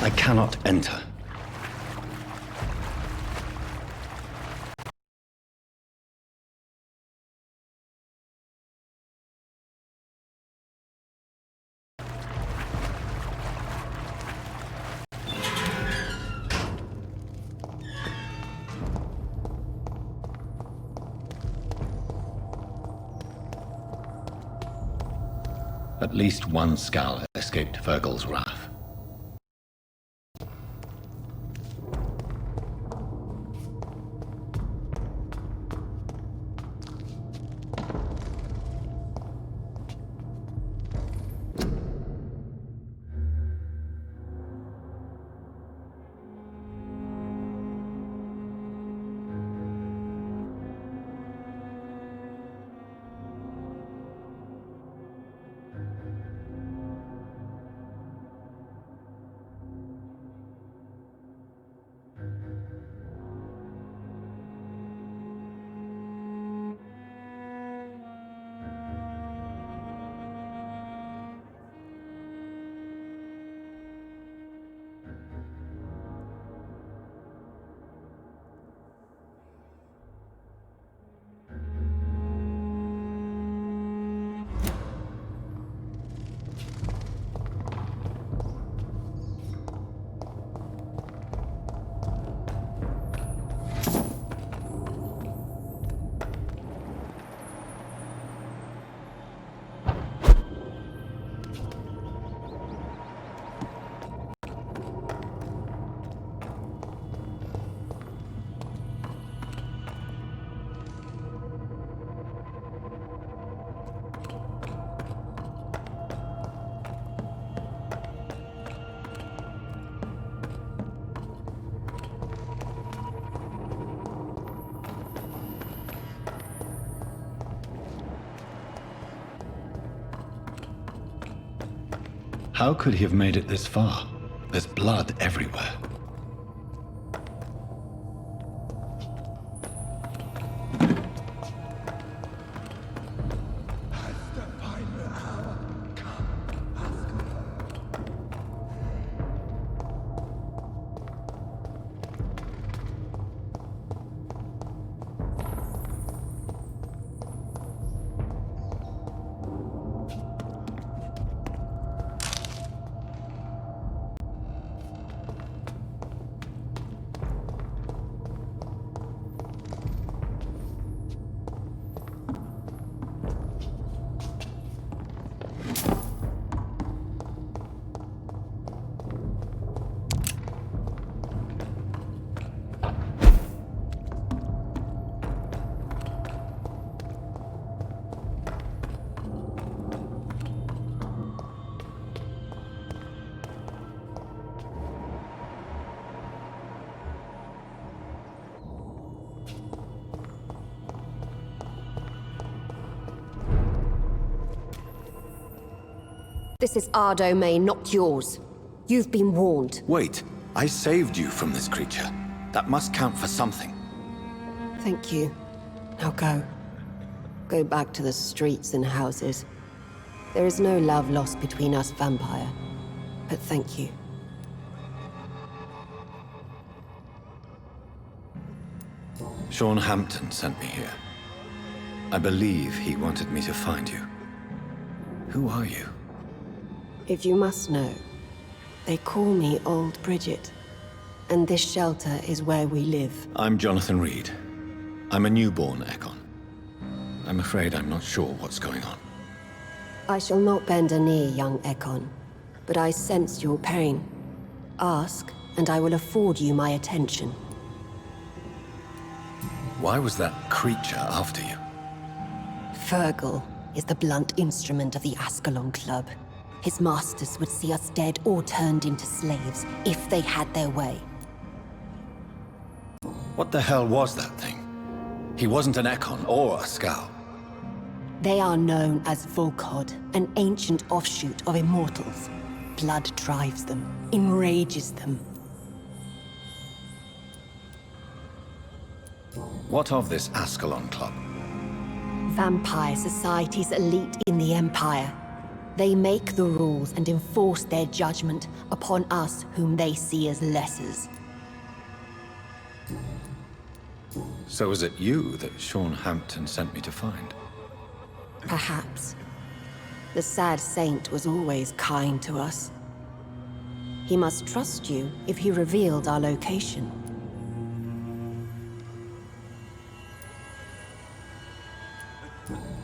I cannot enter. At least one skull escaped Virgil's wrath. How could he have made it this far? There's blood everywhere. This is our domain, not yours. You've been warned. Wait, I saved you from this creature. That must count for something. Thank you. Now go. Go back to the streets and houses. There is no love lost between us, vampire. But thank you. Sean Hampton sent me here. I believe he wanted me to find you. Who are you? If you must know, they call me Old Bridget. And this shelter is where we live. I'm Jonathan Rid. I'm a newborn Ekon. I'm afraid I'm not sure what's going on. I shall not bend a knee, young Ekon. But I sense your pain. Ask, and I will afford you my attention. Why was that creature after you? Virgil is the blunt instrument of the Ascalon Club. His masters would see us dead or turned into slaves, if they had their way. What the hell was that thing? He wasn't an Ekon or a Scowl. They are known as Volkod, an ancient offshoot of immortals. Blood drives them, enrages them. What of this Ascalon Club? Vampire society's elite in the Empire. They make the rules and enforce their judgment upon us whom they see as lessers. So was it you that Sean Hampton sent me to find? Perhaps. The sad saint was always kind to us. He must trust you if he revealed our location.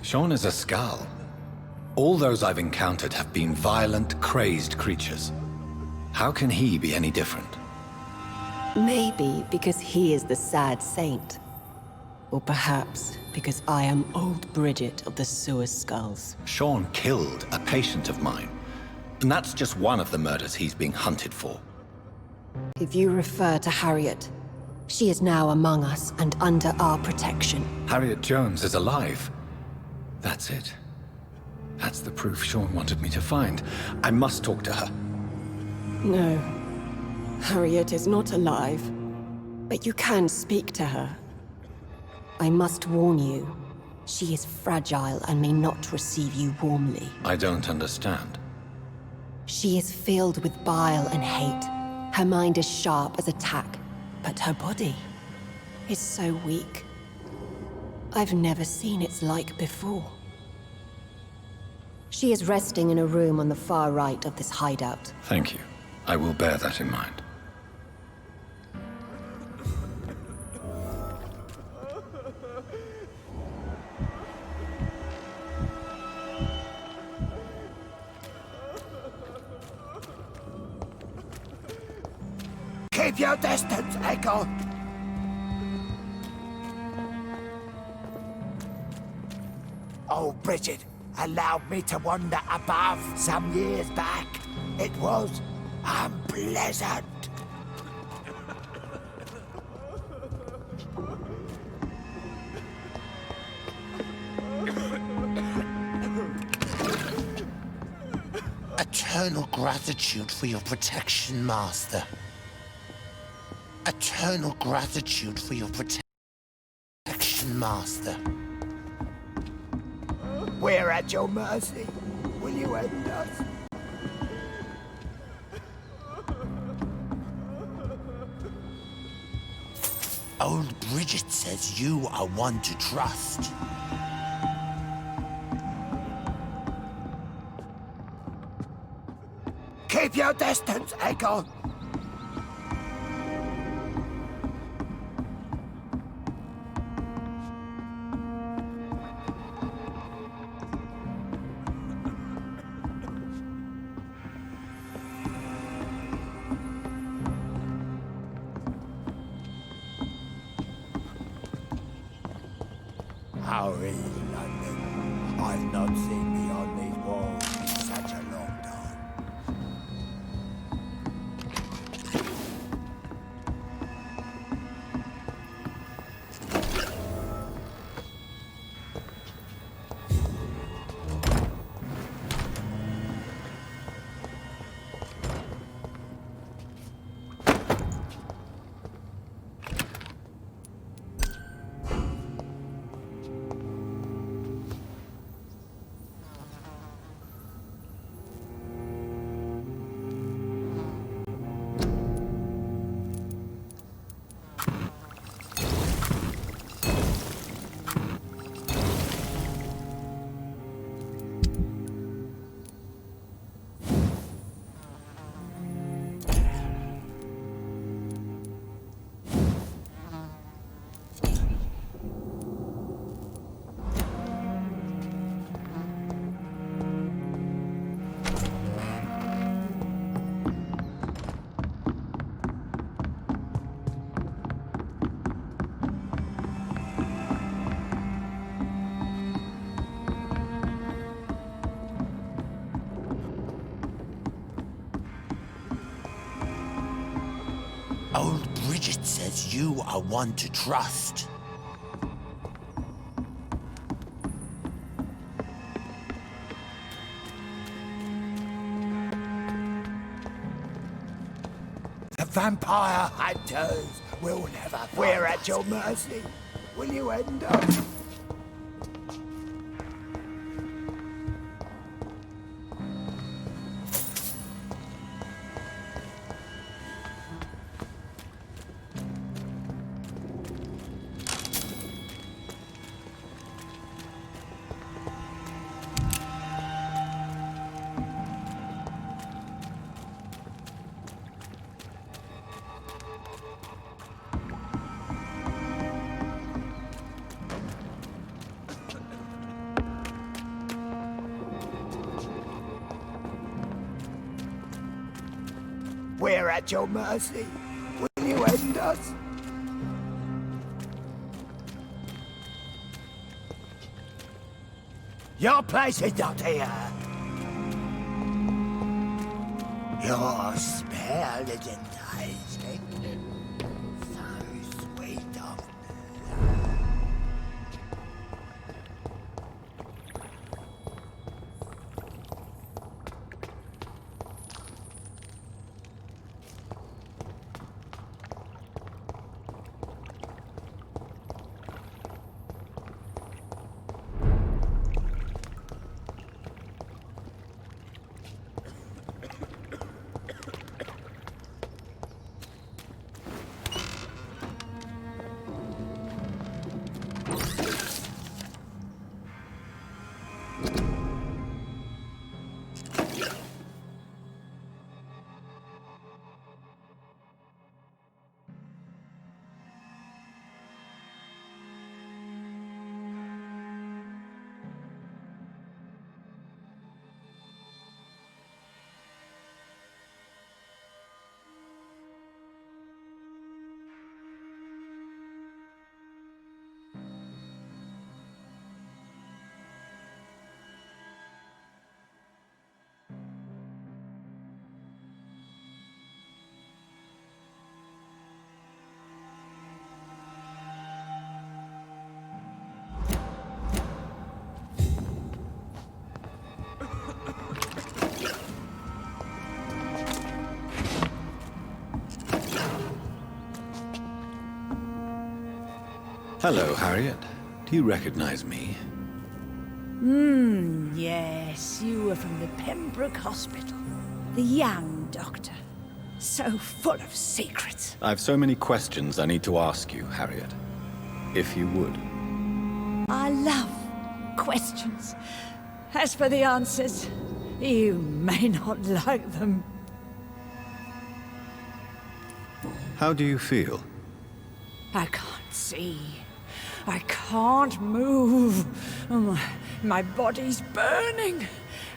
Sean is a Scowl. All those I've encountered have been violent, crazed creatures. How can he be any different? Maybe because he is the sad saint. Or perhaps because I am old Bridget of the Sewer Skulls. Sean killed a patient of mine. And that's just one of the murders he's being hunted for. If you refer to Harriet, she is now among us and under our protection. Harriet Jones is alive. That's it. That's the proof Sean wanted me to find. I must talk to her. No. Harriet is not alive. But you can speak to her. I must warn you, she is fragile and may not receive you warmly. I don't understand. She is filled with bile and hate. Her mind is sharp as a tack, but her body is so weak. I've never seen its like before. She is resting in a room on the far right of this hideout. Thank you. I will bear that in mind. Keep your distance, Echo! Oh, Bridget allowed me to wander above some years back. It was unpleasant. Eternal gratitude for your protection, Master. Eternal gratitude for your protection, Master. We're at your mercy. Will you end us? Old Bridget says you are one to trust. Keep your distance, Echo! How is London? I've not seen beyond these walls in such a long time. Old Bridget says you are one to trust. The vampire hunters will never find us. We're at your mercy. Will you end us? We're at your mercy. Will you end us? Your place is not here. Your smell is enticing. So sweet of Hello, Harriet. Do you recognize me? Yes, you were from the Pembroke Hospital. The young doctor. So full of secrets. I've so many questions I need to ask you, Harriet. If you would. I love questions. As for the answers, you may not like them. How do you feel? I can't see. I can't move. My body's burning.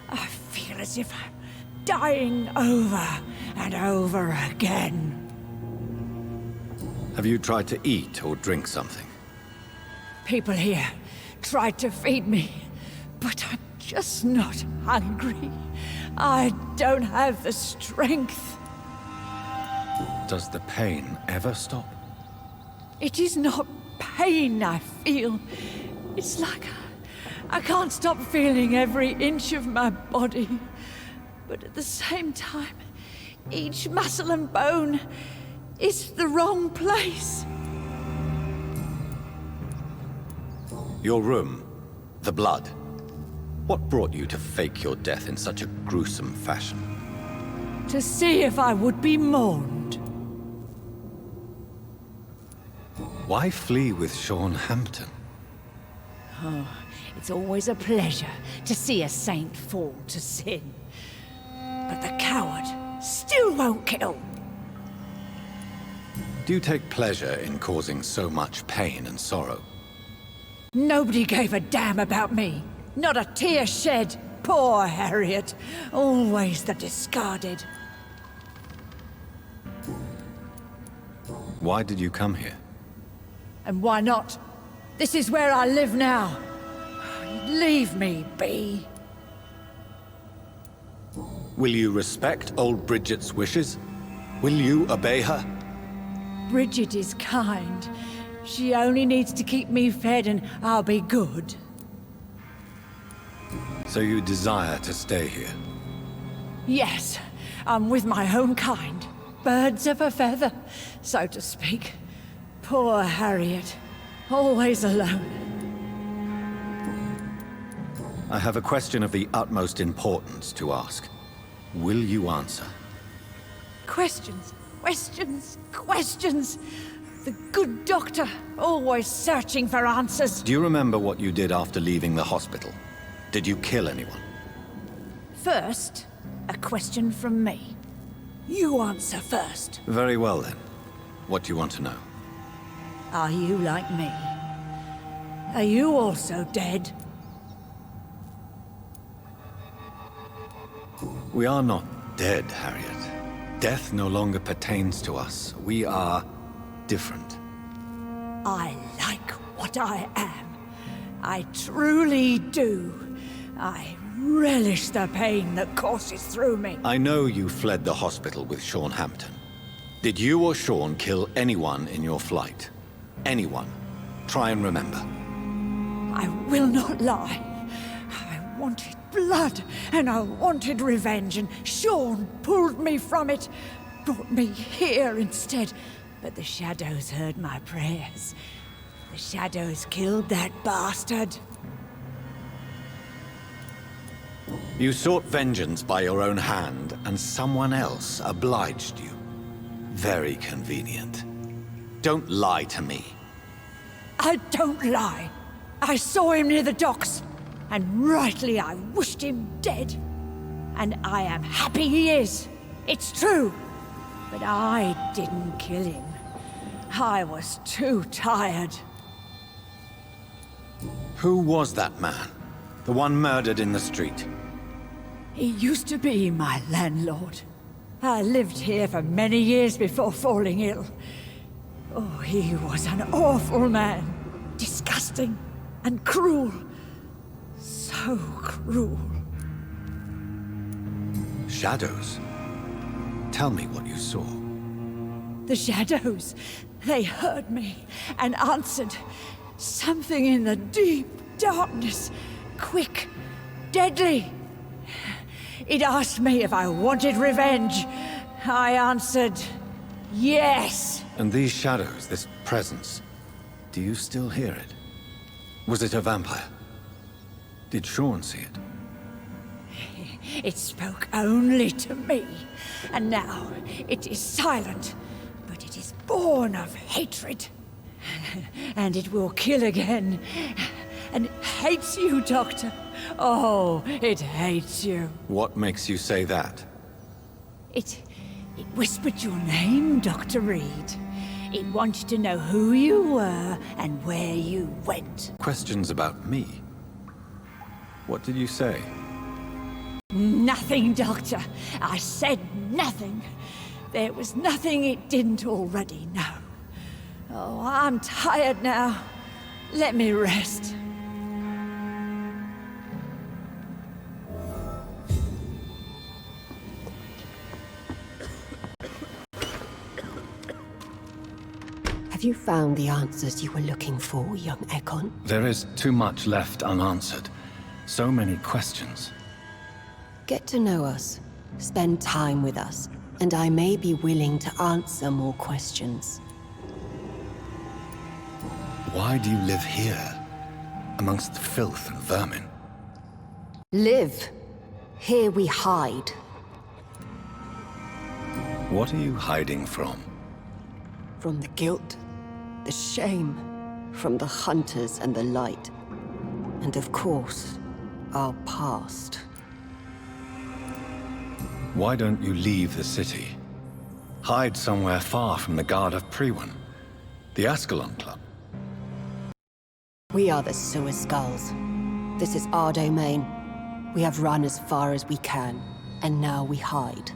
I feel as if I'm dying over and over again. Have you tried to eat or drink something? People here tried to feed me, but I'm just not hungry. I don't have the strength. Does the pain ever stop? It is not pain I feel. It's like I can't stop feeling every inch of my body. But at the same time, each muscle and bone is the wrong place. Your room, the blood. What brought you to fake your death in such a gruesome fashion? To see if I would be mourned. Why flee with Sean Hampton? Oh, it's always a pleasure to see a saint fall to sin. But the coward still won't kill. Do you take pleasure in causing so much pain and sorrow? Nobody gave a damn about me. Not a tear shed. Poor Harriet. Always the discarded. Why did you come here? And why not? This is where I live now. Leave me be. Will you respect old Bridget's wishes? Will you obey her? Bridget is kind. She only needs to keep me fed and I'll be good. So you desire to stay here? Yes, I'm with my own kind. Birds of a feather, so to speak. Poor Harriet. Always alone. I have a question of the utmost importance to ask. Will you answer? Questions, questions, questions. The good doctor, always searching for answers. Do you remember what you did after leaving the hospital? Did you kill anyone? First, a question from me. You answer first. Very well then. What do you want to know? Are you like me? Are you also dead? We are not dead, Harriet. Death no longer pertains to us. We are different. I like what I am. I truly do. I relish the pain that courses through me. I know you fled the hospital with Sean Hampton. Did you or Sean kill anyone in your flight? Anyone? Try and remember. I will not lie. I wanted blood, and I wanted revenge, and Sean pulled me from it, brought me here instead. But the shadows heard my prayers. The shadows killed that bastard. You sought vengeance by your own hand, and someone else obliged you. Very convenient. Don't lie to me. I don't lie. I saw him near the docks, and rightly I wished him dead. And I am happy he is. It's true. But I didn't kill him. I was too tired. Who was that man? The one murdered in the street? He used to be my landlord. I lived here for many years before falling ill. Oh, he was an awful man. Disgusting and cruel. So cruel. Shadows? Tell me what you saw. The shadows, they heard me and answered. Something in the deep darkness. Quick, deadly. It asked me if I wanted revenge. I answered, yes. And these shadows, this presence, do you still hear it? Was it a vampire? Did Sean see it? It spoke only to me, and now it is silent, but it is born of hatred. And it will kill again. And it hates you, Doctor. Oh, it hates you. What makes you say that? It whispered your name, Dr. Reed. It wanted to know who you were and where you went. Questions about me? What did you say? Nothing, Doctor. I said nothing. There was nothing it didn't already know. Oh, I'm tired now. Let me rest. Have you found the answers you were looking for, young Ekon? There is too much left unanswered. So many questions. Get to know us, spend time with us, and I may be willing to answer more questions. Why do you live here, amongst filth and vermin? Live. Here we hide. What are you hiding from? From the guilt, the shame, from the hunters and the light. And of course, our past. Why don't you leave the city? Hide somewhere far from the Guard of Priwen, the Ascalon Club. We are the Sewer Skulls. This is our domain. We have run as far as we can, and now we hide.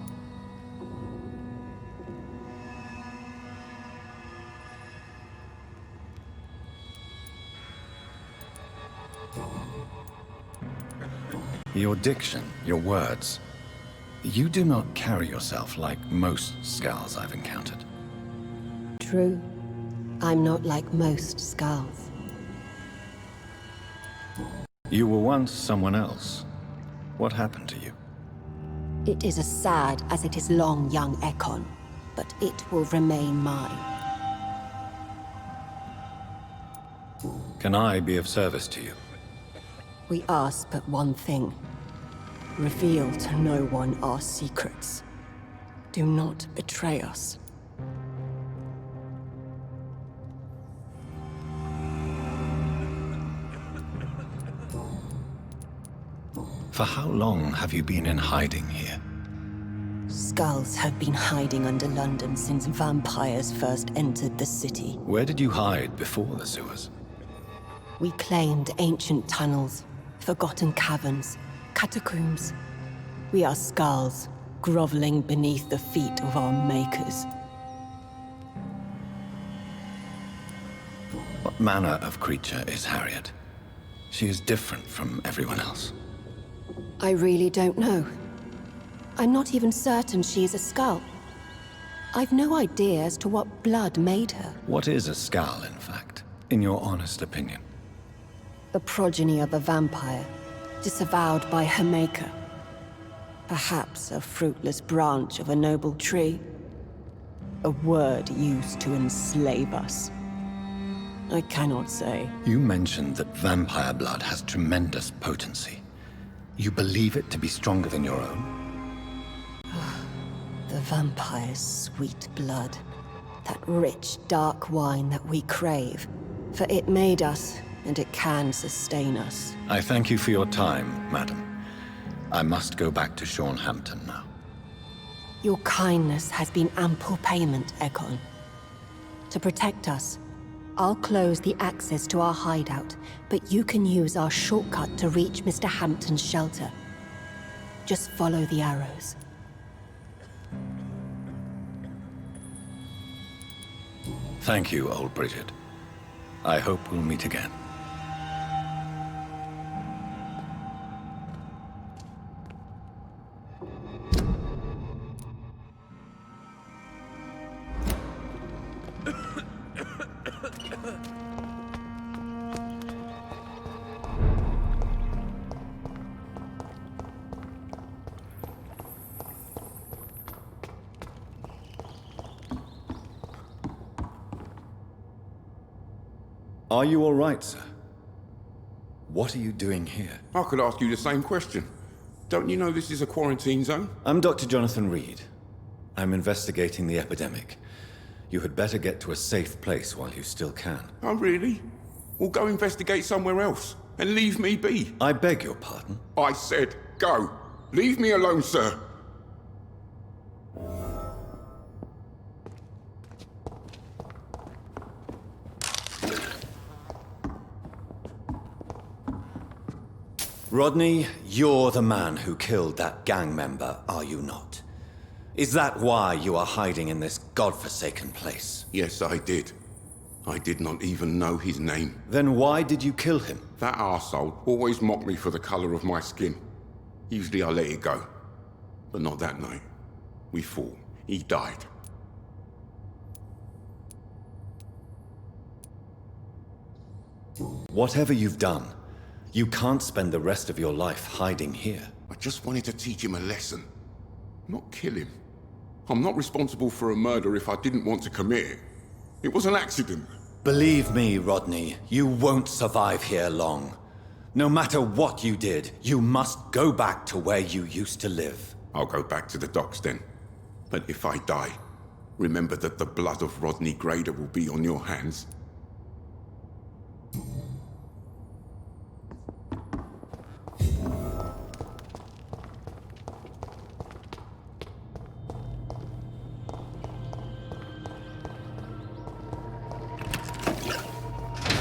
Your diction, your words. You do not carry yourself like most Skulls I've encountered. True. I'm not like most skulls. You were once someone else. What happened to you? It is as sad as it is long, young Ekon, but it will remain mine. Can I be of service to you? We ask but one thing. Reveal to no one our secrets. Do not betray us. For how long have you been in hiding here? Skulls have been hiding under London since vampires first entered the city. Where did you hide before the sewers? We claimed ancient tunnels, forgotten caverns, catacombs. We are skulls, groveling beneath the feet of our makers. What manner of creature is Harriet? She is different from everyone else. I really don't know. I'm not even certain she is a skull. I've no idea as to what blood made her. What is a skull, in fact, in your honest opinion? The progeny of a vampire, disavowed by her maker. Perhaps a fruitless branch of a noble tree. A word used to enslave us. I cannot say. You mentioned that vampire blood has tremendous potency. You believe it to be stronger than your own? The vampire's sweet blood. That rich, dark wine that we crave. For it made us, and it can sustain us. I thank you for your time, madam. I must go back to Hampton now. Your kindness has been ample payment, Ekon. To protect us, I'll close the access to our hideout, but you can use our shortcut to reach Mr. Hampton's shelter. Just follow the arrows. Thank you, old Bridget. I hope we'll meet again. Are you all right, sir? What are you doing here? I could ask you the same question. Don't you know this is a quarantine zone? I'm Dr. Jonathan Rid. I'm investigating the epidemic. You had better get to a safe place while you still can. Oh, really? Well, go investigate somewhere else and leave me be. I beg your pardon? I said go. Leave me alone, sir. Rodney, you're the man who killed that gang member, are you not? Is that why you are hiding in this godforsaken place? Yes, I did. I did not even know his name. Then why did you kill him? That arsehole always mocked me for the colour of my skin. Usually I let it go. But not that night. We fought. He died. Whatever you've done, you can't spend the rest of your life hiding here. I just wanted to teach him a lesson. Not kill him. I'm not responsible for a murder if I didn't want to commit it. It was an accident. Believe me, Rodney, you won't survive here long. No matter what you did, you must go back to where you used to live. I'll go back to the docks then. But if I die, remember that the blood of Rodney Grader will be on your hands.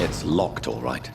It's locked, all right.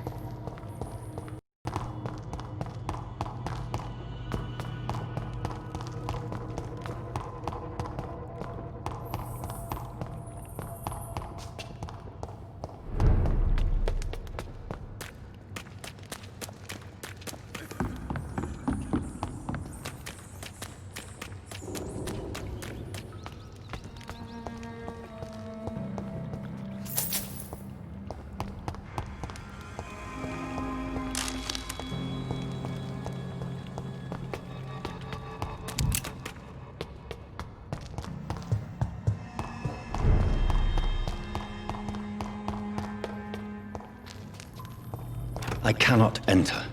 I cannot enter.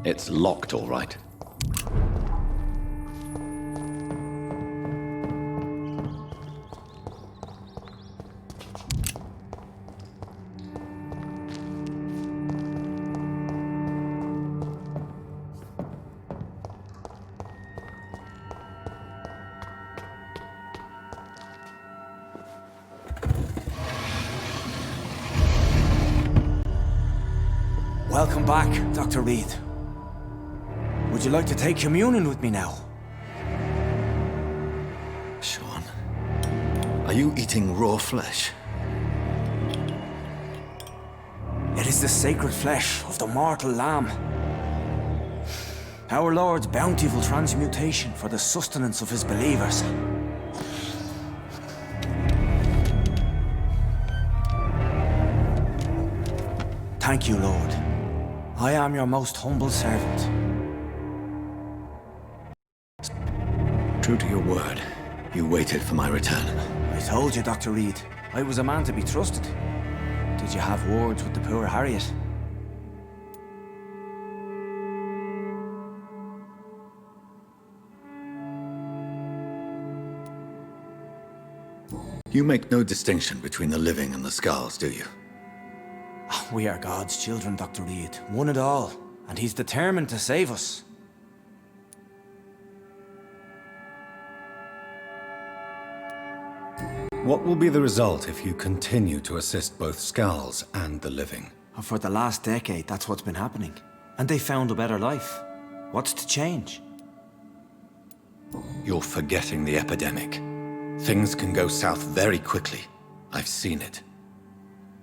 It's locked, all right. Welcome back, Dr. Reid. Would you like to take communion with me now? Sean, are you eating raw flesh? It is the sacred flesh of the mortal lamb. Our Lord's bountiful transmutation for the sustenance of his believers. Thank you, Lord. I am your most humble servant. True to your word, you waited for my return. I told you, Dr. Reid, I was a man to be trusted. Did you have words with the poor Harriet? You make no distinction between the living and the skulls, do you? We are God's children, Dr. Reid, one and all, and he's determined to save us. What will be the result if you continue to assist both skulls and the living? For the last decade, that's what's been happening. And they found a better life. What's to change? You're forgetting the epidemic. Things can go south very quickly. I've seen it.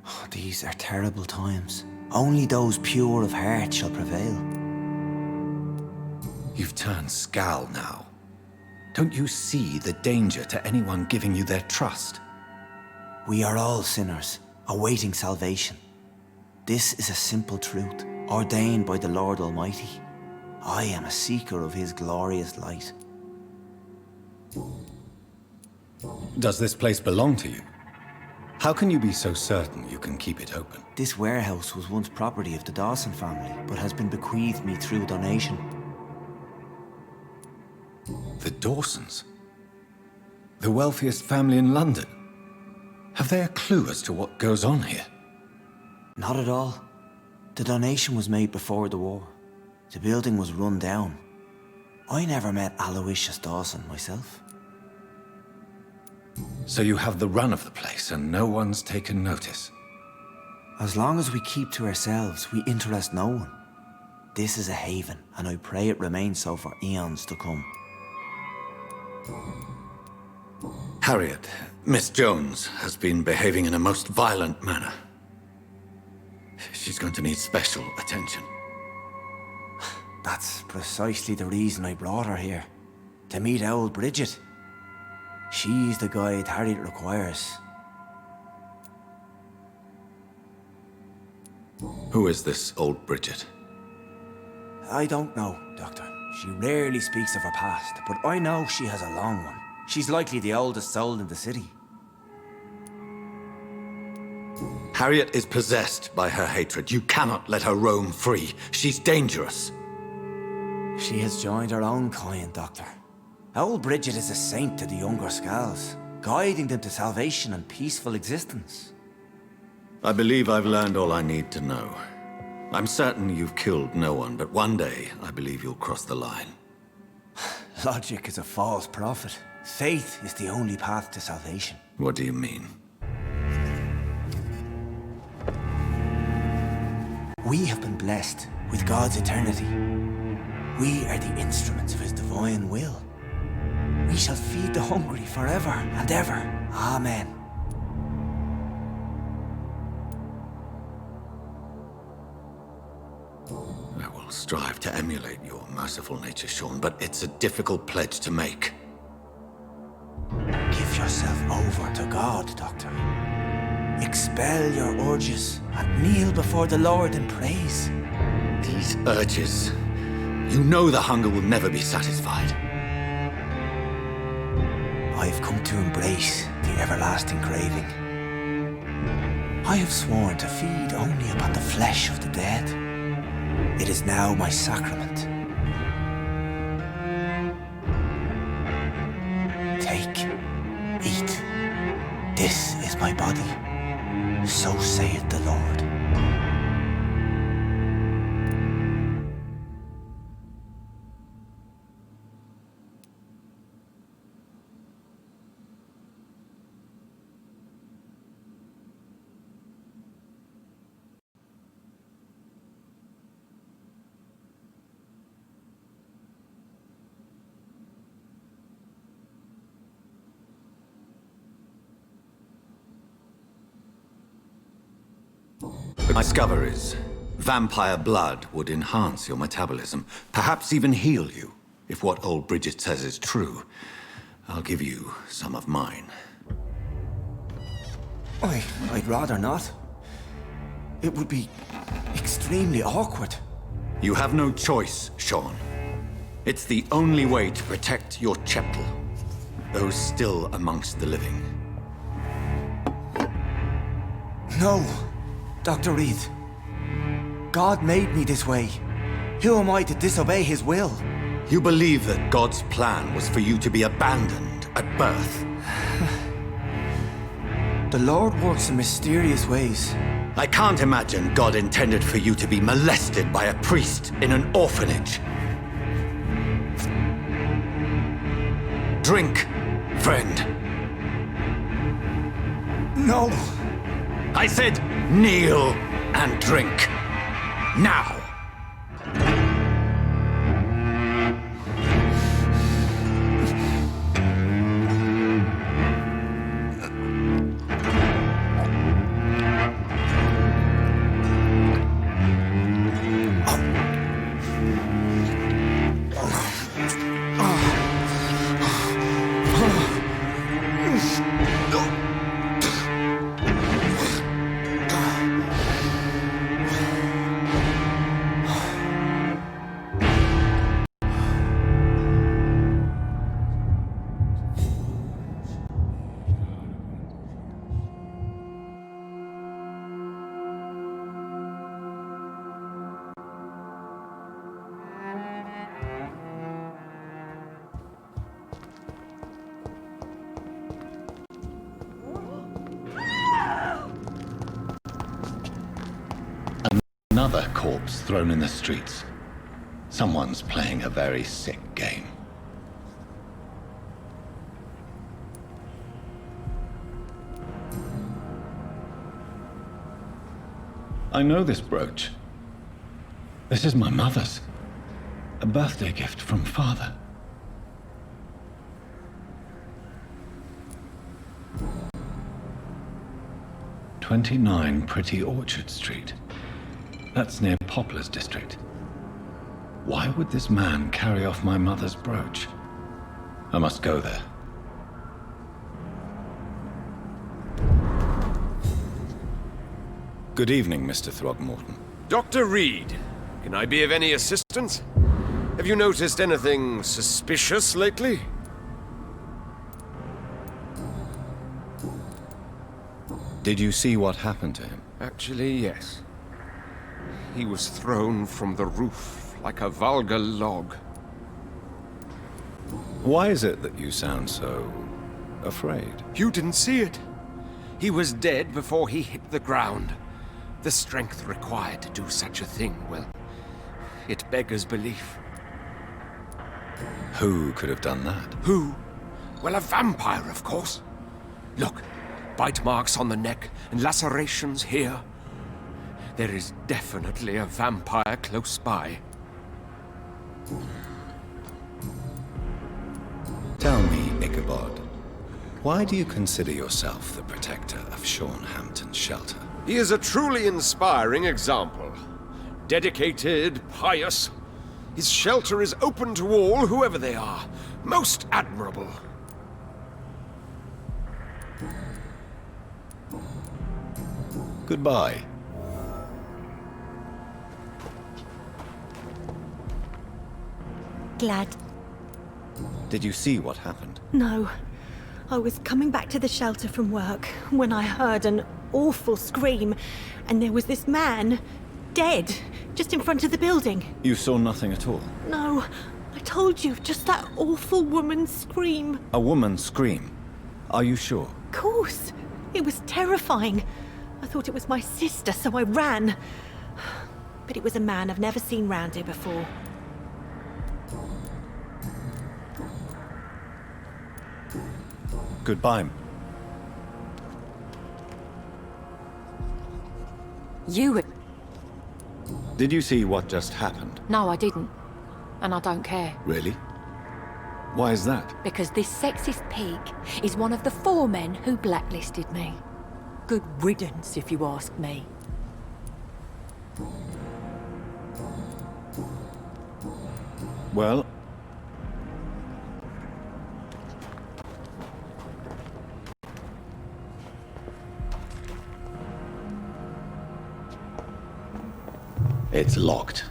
Oh, these are terrible times. Only those pure of heart shall prevail. You've turned Skal now. Don't you see the danger to anyone giving you their trust? We are all sinners, awaiting salvation. This is a simple truth, ordained by the Lord Almighty. I am a seeker of his glorious light. Does this place belong to you? How can you be so certain you can keep it open? This warehouse was once property of the Dawson family, but has been bequeathed me through donation. The Dawsons? The wealthiest family in London? Have they a clue as to what goes on here? Not at all. The donation was made before the war. The building was run down. I never met Aloysius Dawson myself. So you have the run of the place and no one's taken notice? As long as we keep to ourselves, we interest no one. This is a haven, and I pray it remains so for eons to come. Harriet, Miss Jones has been behaving in a most violent manner. She's going to need special attention. That's precisely the reason I brought her here. To meet old Bridget. She's the guide Harriet requires. Who is this old Bridget? I don't know, Doctor. She rarely speaks of her past, but I know she has a long one. She's likely the oldest soul in the city. Harriet is possessed by her hatred. You cannot let her roam free. She's dangerous. She has joined her own kind, Doctor. Old Bridget is a saint to the younger Scals, guiding them to salvation and peaceful existence. I believe I've learned all I need to know. I'm certain you've killed no one, but one day I believe you'll cross the line. Logic is a false prophet. Faith is the only path to salvation. What do you mean? We have been blessed with God's eternity. We are the instruments of His divine will. We shall feed the hungry forever and ever. Amen. I will strive to emulate your merciful nature, Sean, but it's a difficult pledge to make. Give yourself over to God, Doctor. Expel your urges and kneel before the Lord in praise. These urges. You know the hunger will never be satisfied. I've come to embrace the everlasting craving. I have sworn to feed only upon the flesh of the dead. It is now my sacrament. Take, eat. This is my body. So saith the Lord. My discoveries. Vampire blood would enhance your metabolism, perhaps even heal you. If what old Bridget says is true, I'll give you some of mine. I'd rather not. It would be extremely awkward. You have no choice, Sean. It's the only way to protect your chettle, those still amongst the living. No, Dr. Reed. God made me this way. Who am I to disobey His will? You believe that God's plan was for you to be abandoned at birth. The Lord works in mysterious ways. I can't imagine God intended for you to be molested by a priest in an orphanage. Drink, friend. No! I said kneel and drink. Now! Another corpse thrown in the streets. Someone's playing a very sick game. I know this brooch. This is my mother's. A birthday gift from father. "29 Pretty Orchard Street. That's near Poplar's district. Why would this man carry off my mother's brooch? I must go there." Good evening, Mr. Throckmorton. Dr. Reed, can I be of any assistance? Have you noticed anything suspicious lately? Did you see what happened to him? Actually, yes. He was thrown from the roof like a vulgar log. Why is it that you sound so afraid? You didn't see it. He was dead before he hit the ground. The strength required to do such a thing, well, it beggars belief. Who could have done that? Who? Well, a vampire, of course. Look, bite marks on the neck and lacerations here. There is definitely a vampire close by. Tell me, Ichabod, why do you consider yourself the protector of Sean Hampton's shelter? He is a truly inspiring example. Dedicated, pious. His shelter is open to all, whoever they are. Most admirable. Goodbye. Glad. Did you see what happened? No. I was coming back to the shelter from work when I heard an awful scream, and there was this man, dead, just in front of the building. You saw nothing at all? No, I told you, just that awful woman's scream. A woman's scream? Are you sure? Of course. It was terrifying. I thought it was my sister, so I ran. But it was a man I've never seen round here before. Goodbye. You... Did you see what just happened? No, I didn't. And I don't care. Really? Why is that? Because this sexist pig is one of the 4 men who blacklisted me. Good riddance, if you ask me. Well... It's locked.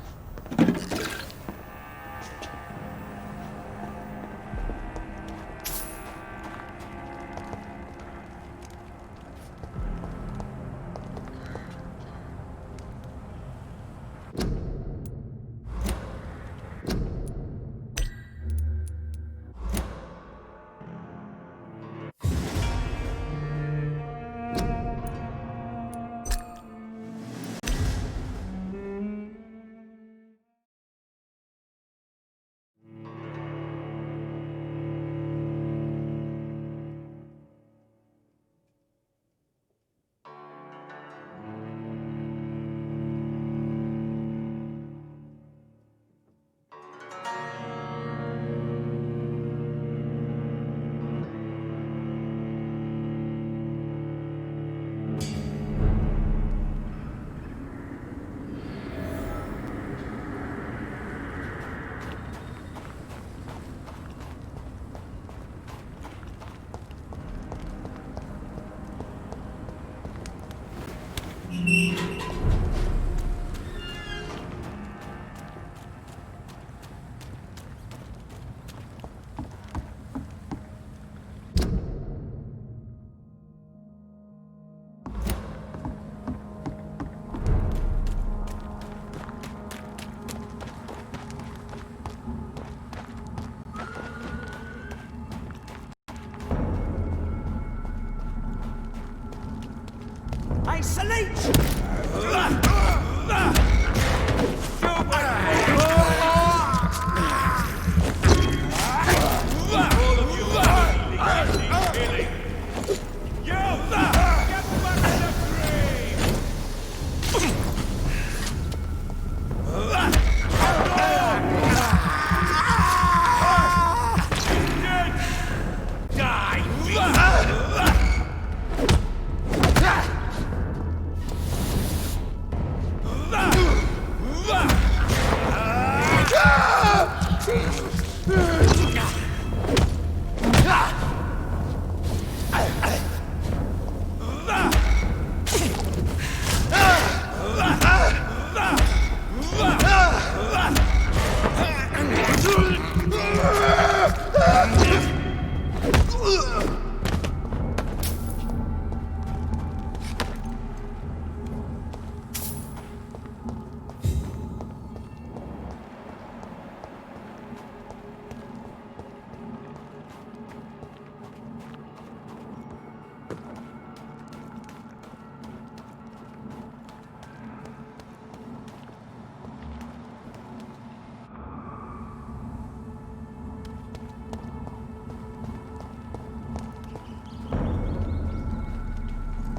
I salute!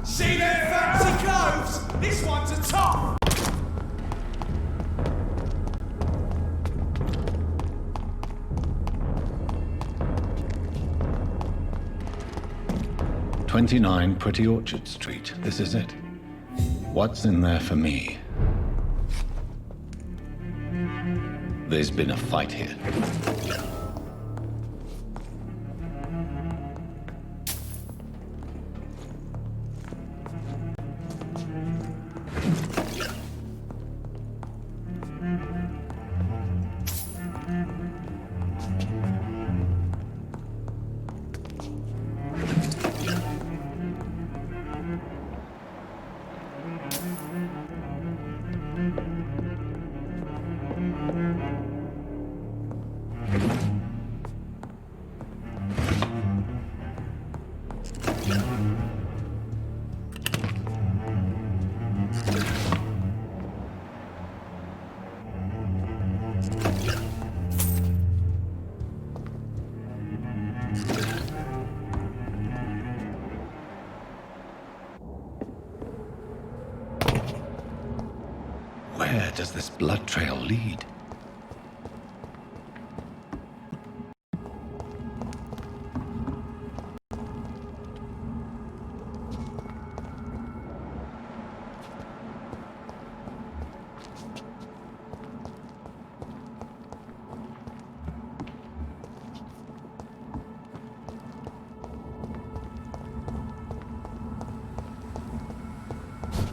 See them fancy clothes? This one's a top! "29 Pretty Orchard Street. This is it. What's in there for me? There's been a fight here. Where does this blood trail lead?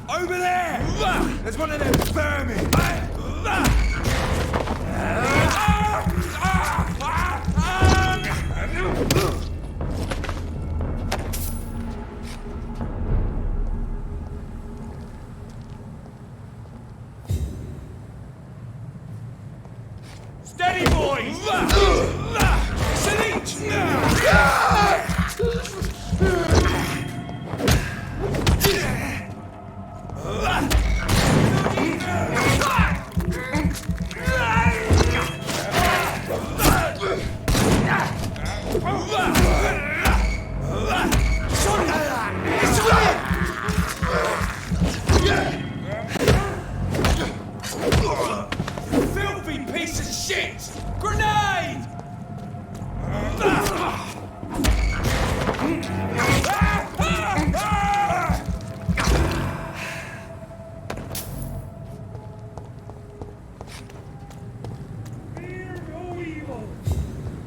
Over there! There's one of them vermin! Steady, boys! Filthy piece of shit! Grenade! Fear no evil.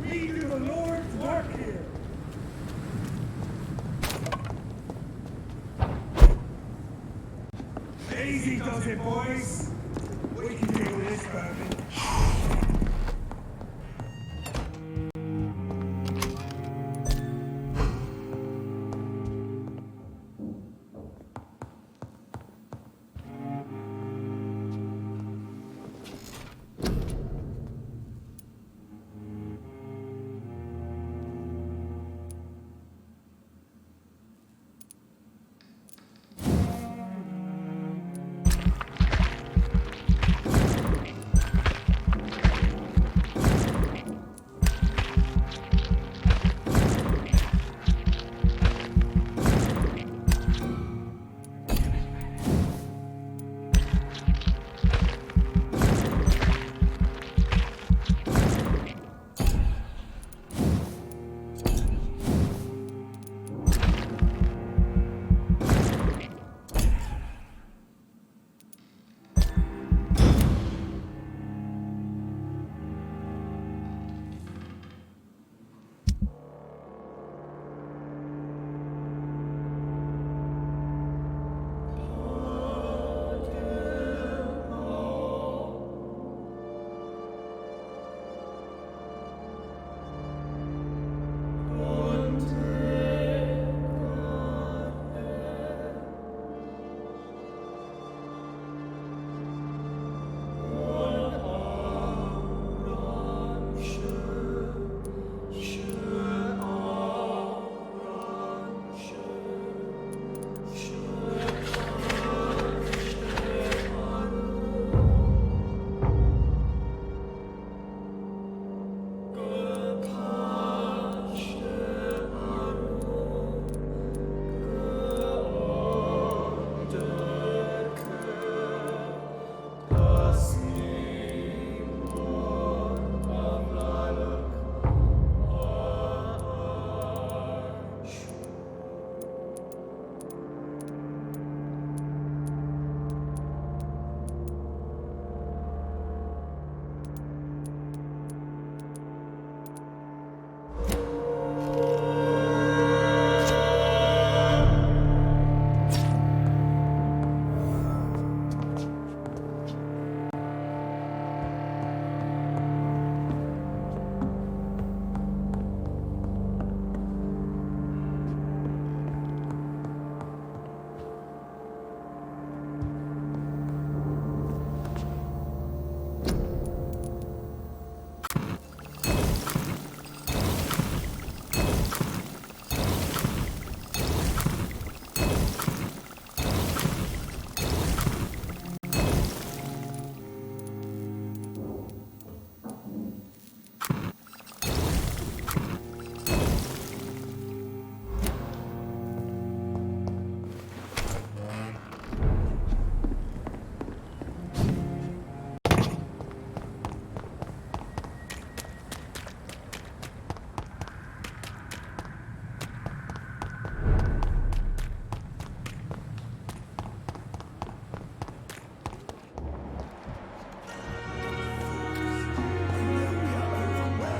We do the Lord's work here. Easy does it, boys. We can deal with this vermin.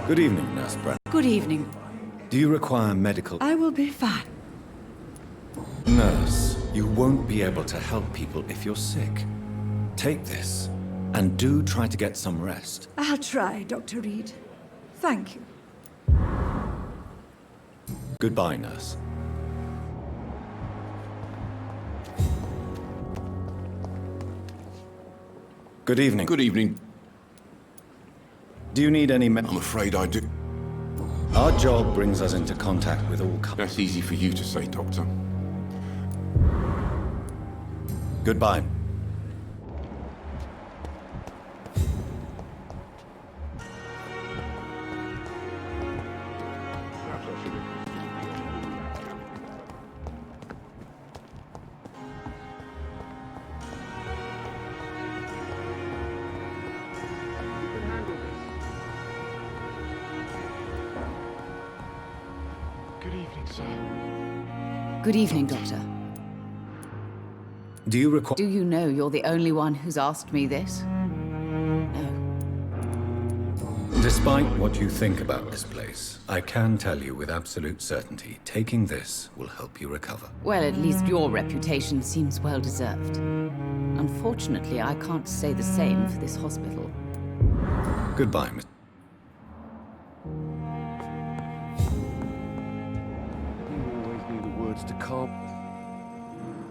Good evening, Nurse Brown. Good evening. Do you require medical... I will be fine. Nurse, you won't be able to help people if you're sick. Take this, and do try to get some rest. I'll try, Dr. Reed. Thank you. Goodbye, Nurse. Good evening. Good evening. Do you need any I'm afraid I do. Our job brings us into contact with all... That's easy for you to say, Doctor. Goodbye. Good evening, Doctor. Do you require... Do you know you're the only one who's asked me this? No. Despite what you think about this place, I can tell you with absolute certainty, taking this will help you recover. Well, at least your reputation seems well deserved. Unfortunately, I can't say the same for this hospital. Goodbye, Miss... To calm.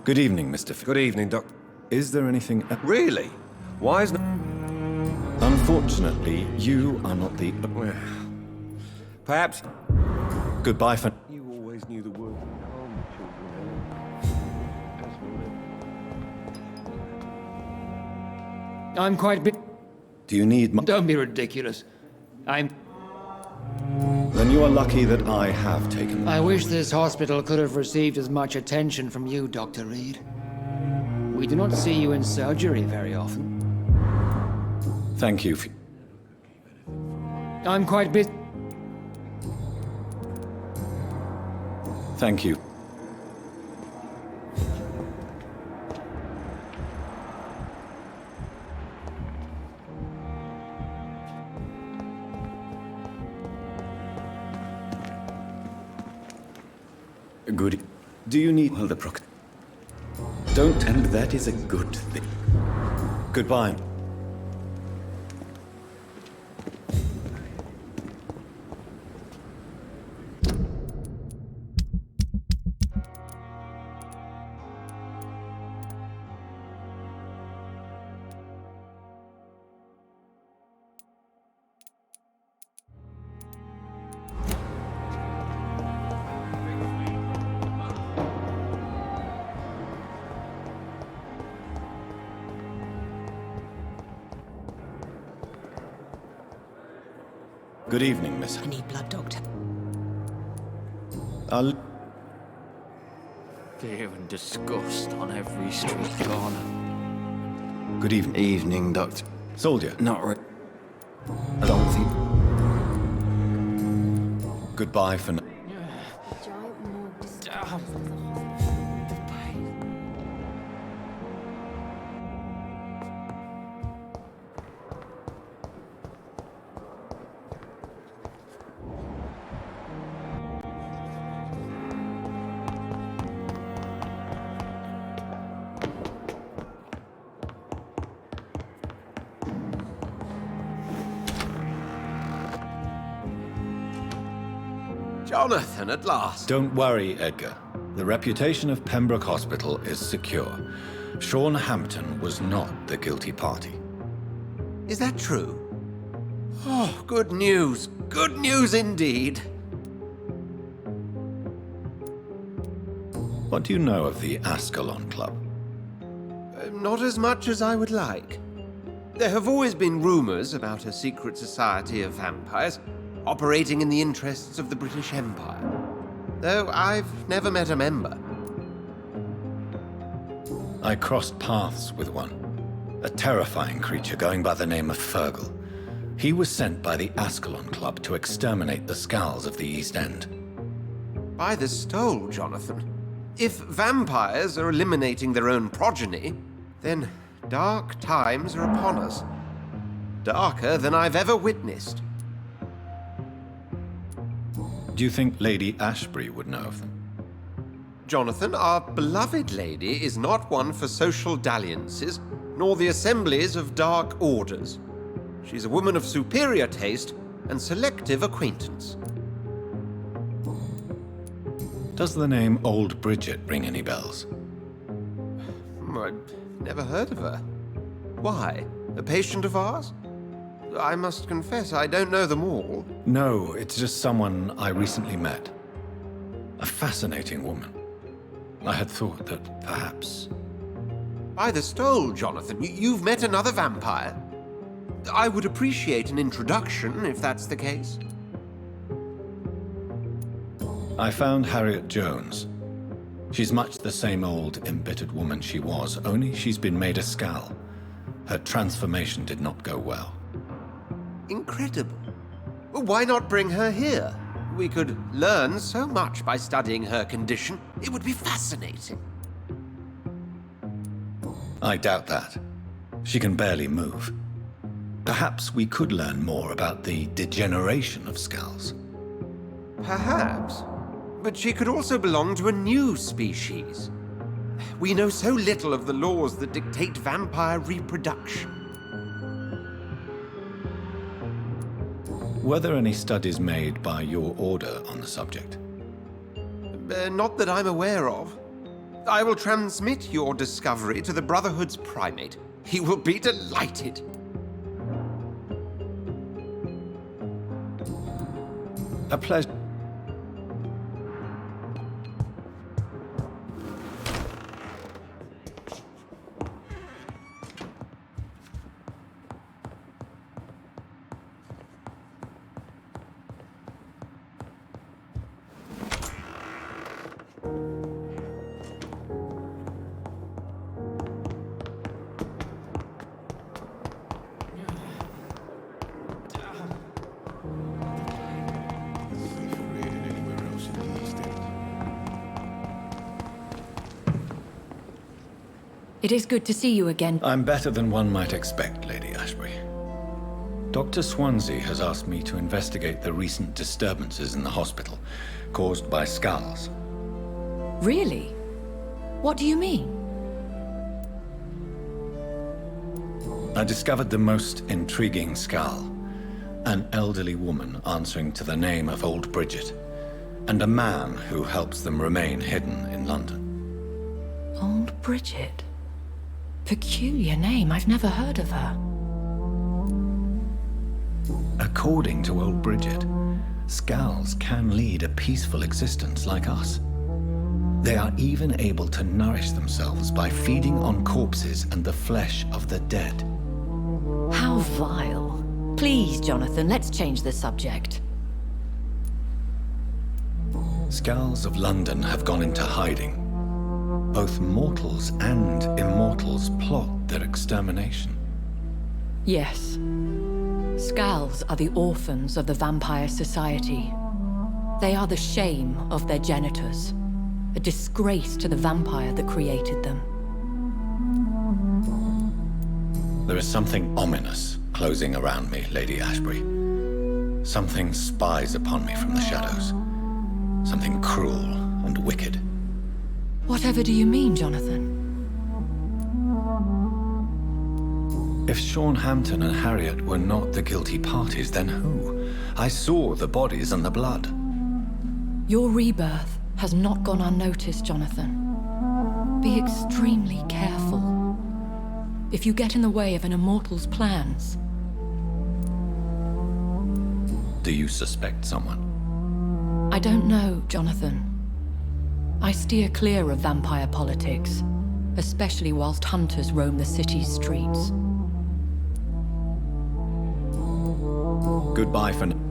Good evening, Mr. Good evening, Doc. Is there anything... Really? Why isn't... Unfortunately, you are not the... Well, perhaps... Goodbye for... You always knew the word to calm children. I'm quite bit... Do you need... Don't be ridiculous. Then you are lucky that I have taken... I wish this hospital could have received as much attention from you, Dr. Reed. We do not see you in surgery very often. Thank you for... I'm quite busy. Thank you. Good. Do you need... Well, the proc... Don't... And that is a good thing. Goodbye. Good evening, Miss... I need blood, Doctor. I'll... Fear and disgust on every street corner. Good evening. Evening, Doctor. Soldier. Not I don't think... Goodbye for now. Jonathan, at last. Don't worry, Edgar. The reputation of Pembroke Hospital is secure. Sean Hampton was not the guilty party. Is that true? Oh, good news. Good news indeed. What do you know of the Ascalon Club? Not as much as I would like. There have always been rumors about a secret society of vampires operating in the interests of the British Empire, though I've never met a member. I crossed paths with one. A terrifying creature going by the name of Fergal. He was sent by the Ascalon Club to exterminate the Scowls of the East End. By the stole, Jonathan. If vampires are eliminating their own progeny, then dark times are upon us. Darker than I've ever witnessed. Do you think Lady Ashbury would know of them? Jonathan, our beloved lady is not one for social dalliances, nor the assemblies of dark orders. She's a woman of superior taste and selective acquaintance. Does the name Old Bridget ring any bells? I've never heard of her. Why? A patient of ours? I must confess, I don't know them all. No, it's just someone I recently met. A fascinating woman. I had thought that perhaps... By the stole, Jonathan, you've met another vampire. I would appreciate an introduction, if that's the case. I found Harriet Jones. She's much the same old, embittered woman she was, only she's been made a skull. Her transformation did not go well. Incredible. Well, why not bring her here? We could learn so much by studying her condition. It would be fascinating. I doubt that. She can barely move. Perhaps we could learn more about the degeneration of skulls. Perhaps. But she could also belong to a new species. We know so little of the laws that dictate vampire reproduction. Were there any studies made by your order on the subject? Not that I'm aware of. I will transmit your discovery to the Brotherhood's primate. He will be delighted. A pleasure. It is good to see you again. I'm better than one might expect, Lady Ashbury. Dr. Swansea has asked me to investigate the recent disturbances in the hospital caused by skulls. Really? What do you mean? I discovered the most intriguing skull. An elderly woman answering to the name of Old Bridget, and a man who helps them remain hidden in London. Old Bridget? Peculiar name, I've never heard of her. According to Old Bridget, skulls can lead a peaceful existence like us. They are even able to nourish themselves by feeding on corpses and the flesh of the dead. How vile. Please, Jonathan, let's change the subject. Skulls of London have gone into hiding. Both mortals and immortals plot their extermination. Yes. Skulls are the orphans of the vampire society. They are the shame of their genitors, a disgrace to the vampire that created them. There is something ominous closing around me, Lady Ashbury. Something spies upon me from the shadows. Something cruel and wicked. Whatever do you mean, Jonathan? If Sean Hampton and Harriet were not the guilty parties, then who? I saw the bodies and the blood. Your rebirth has not gone unnoticed, Jonathan. Be extremely careful. If you get in the way of an immortal's plans... Do you suspect someone? I don't know, Jonathan. I steer clear of vampire politics, especially whilst hunters roam the city's streets. Goodbye for now.